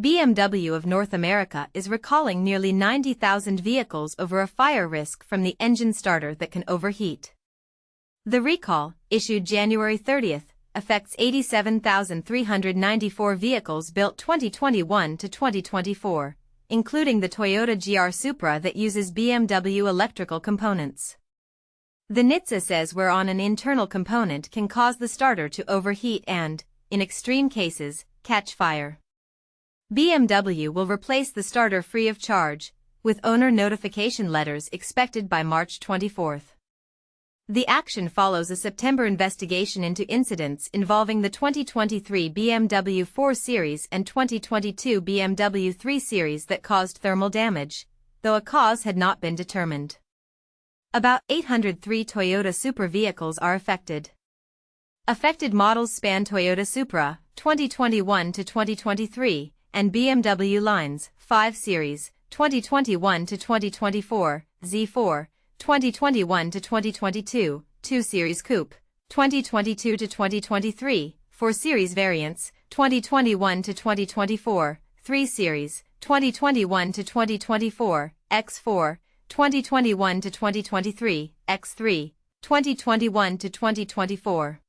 BMW of North America is recalling nearly 90,000 vehicles over a fire risk from the engine starter that can overheat. The recall, issued January 30, affects 87,394 vehicles built 2021 to 2024, including the Toyota GR Supra that uses BMW electrical components. The NHTSA says whereon an internal component can cause the starter to overheat and, in extreme cases, catch fire. BMW will replace the starter free of charge, with owner notification letters expected by March 24. The action follows a September investigation into incidents involving the 2023 BMW 4 Series and 2022 BMW 3 Series that caused thermal damage, though a cause had not been determined. About 803 Toyota Supra vehicles are affected. Affected models span Toyota Supra, 2021 to 2023, and BMW Lines, 5 Series, 2021 to 2024, Z4, 2021 to 2022, 2 Series Coupe, 2022 to 2023, 4 Series variants, 2021 to 2024, 3 Series, 2021 to 2024, X4, 2021 to 2023, X3, 2021 to 2024.